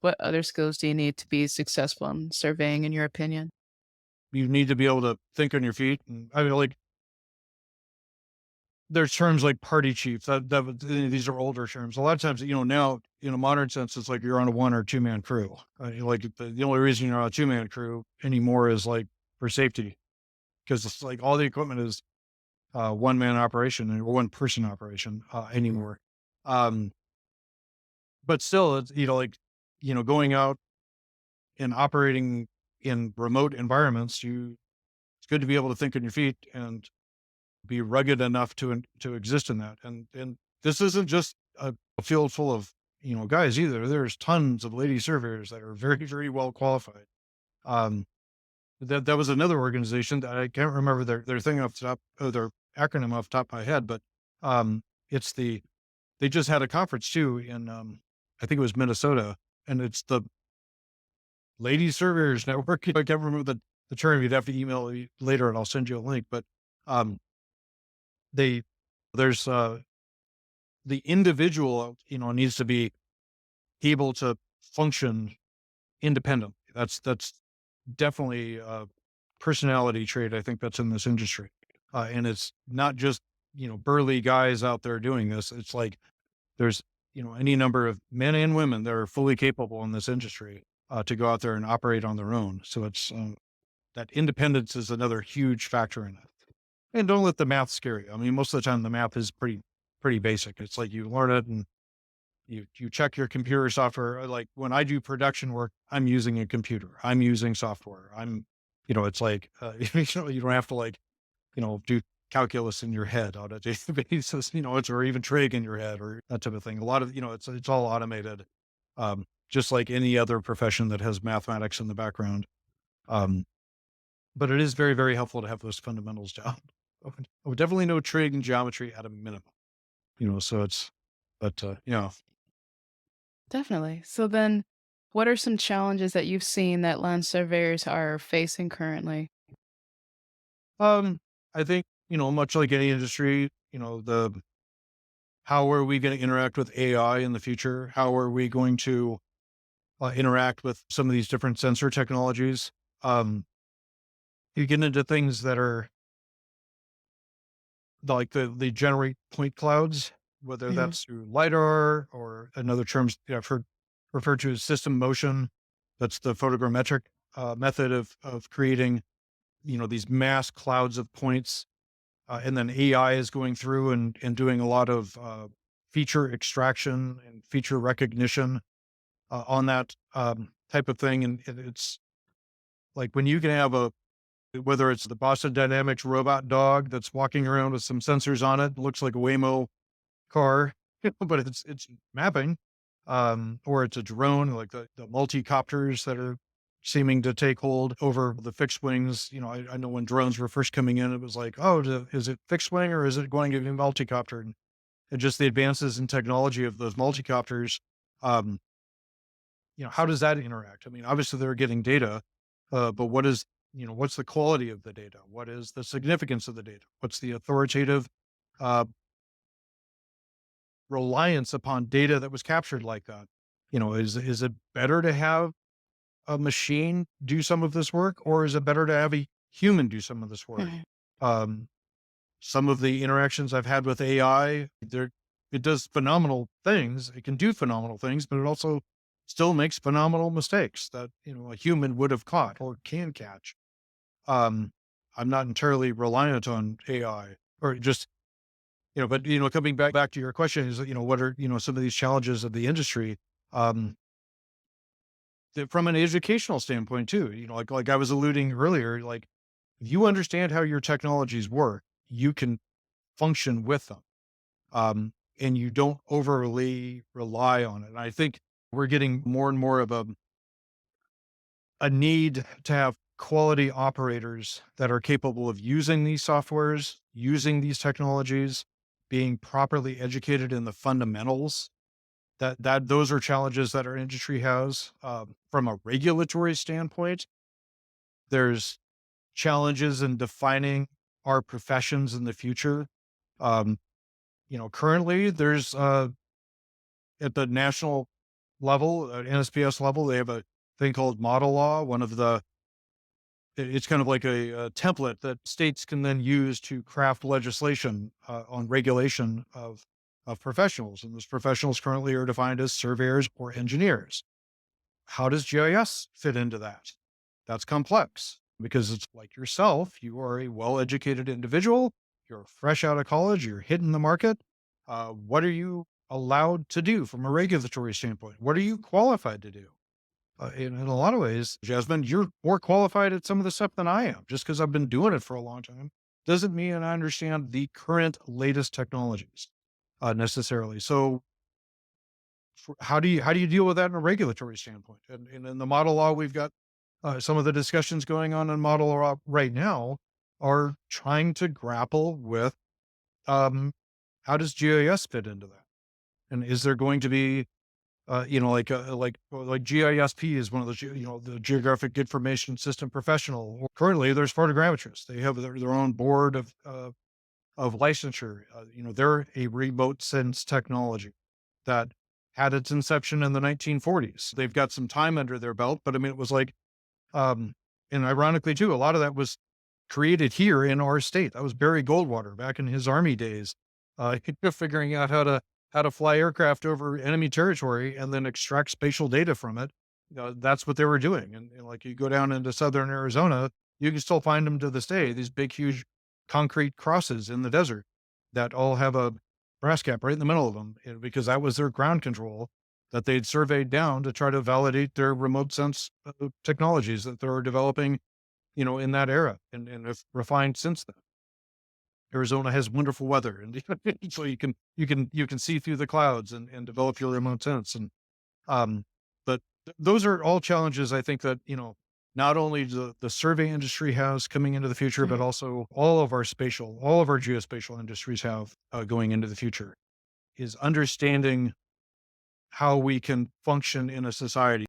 What other skills do you need to be successful in surveying, in your opinion? You need to be able to think on your feet. And I mean, like, there's terms like party chief. These are older terms. A lot of times, now in a modern sense, it's like you're on a one or two man crew. Like the only reason you're on a two man crew anymore is like for safety, because it's like all the equipment is one man operation or one person operation anymore. Um, but still, it's like going out and operating in remote environments. It's good to be able to think on your feet and be rugged enough to exist in that. And this isn't just a field full of guys either. There's tons of lady surveyors that are very very well qualified. Um, that was another organization that I can't remember their thing off the top, their acronym off the top of my head, but it's they just had a conference too in I think it was Minnesota, and it's the Lady Surveyors Network. I can't remember the term. You'd have to email me later, and I'll send you a link. But um, they there's the individual, needs to be able to function independently. That's definitely a personality trait. I think that's in this industry, and it's not just burly guys out there doing this. It's like there's any number of men and women that are fully capable in this industry to go out there and operate on their own. So it's that independence is another huge factor in it. And don't let the math scare you. I mean, most of the time the math is pretty basic. It's like you learn it and you check your computer software. Like when I do production work, I'm using a computer. I'm using software. It's like you don't have to like do calculus in your head on a daily basis. It's or even trig in your head or that type of thing. A lot of it's all automated, just like any other profession that has mathematics in the background. Um, but it is very very helpful to have those fundamentals down. I would definitely know trig and geometry at a minimum. So it's but Definitely. So then, what are some challenges that you've seen that land surveyors are facing currently? Um, I think, much like any industry, the how are we going to interact with AI in the future? How are we going to interact with some of these different sensor technologies? Um, you get into things that are like they generate point clouds, whether Mhm. that's through lidar or another terms I've heard referred to as system motion. That's the photogrammetric method of creating these mass clouds of points. And then AI is going through and doing a lot of feature extraction and feature recognition on that type of thing. And it's like when you can have whether it's the Boston Dynamics robot dog that's walking around with some sensors on it, looks like a Waymo car, but it's mapping, or it's a drone like the multi-copters that are seeming to take hold over the fixed wings. I know when drones were first coming in, it was like, oh, is it fixed wing or is it going to be multi-copter? And just the advances in technology of those multi-copters, um, how does that interact? I mean, obviously they're getting data, but what's the quality of the data? What is the significance of the data? What's the authoritative uh, reliance upon data that was captured like that? Is it better to have a machine do some of this work, or is it better to have a human do some of this work? Mhm. Um, some of the interactions I've had with AI, it does phenomenal things. It can do phenomenal things, but it also still makes phenomenal mistakes that a human would have caught or can catch. Um, I'm not entirely reliant on AI or just but coming back to your question is what are some of these challenges of the industry? Um, from an educational standpoint too, like I was alluding earlier, like if you understand how your technologies work, you can function with them, and you don't overly rely on it. And I think we're getting more and more of a need to have quality operators that are capable of using these softwares, using these technologies, being properly educated in the fundamentals. That those are challenges that our industry has. From a regulatory standpoint, there's challenges in defining our professions in the future. Currently there's at the national level, NSPS level, they have a thing called model law. It's kind of like a template that states can then use to craft legislation on regulation of professionals, and those professionals currently are defined as surveyors or engineers. How does GIS fit into that? That's complex because it's like yourself. You are a well-educated individual. You're fresh out of college. You're hitting the market. What are you allowed to do from a regulatory standpoint? What are you qualified to do? In a lot of ways, Jasmine, you're more qualified at some of the stuff than I am. Just because I've been doing it for a long time doesn't mean I understand the current latest technologies necessarily. So, how do you deal with that in a regulatory standpoint? And in the model law, we've got some of the discussions going on in model law right now are trying to grapple with um, how does GIS fit into that, and is there going to be like GISP is one of those, the Geographic Information System Professional. Well, currently, there's photogrammetrists. They have their own board of licensure. They're a remote sense technology that had its inception in the 1940s. They've got some time under their belt, but I mean, it was like, um, and ironically too, a lot of that was created here in our state. That was Barry Goldwater back in his army days, figuring out how to fly aircraft over enemy territory and then extract spatial data from it. That's what they were doing. And like you go down into southern Arizona, you can still find them to this day. These big, huge concrete crosses in the desert that all have a brass cap right in the middle of them, because that was their ground control that they'd surveyed down to try to validate their remote sense technologies that they were developing, in that era and have refined since then. Arizona has wonderful weather, and so you can see through the clouds and develop your remote sense. And but those are all challenges I think that not only the survey industry has coming into the future, but Mhm. also all of our geospatial industries have going into the future is understanding how we can function in a society.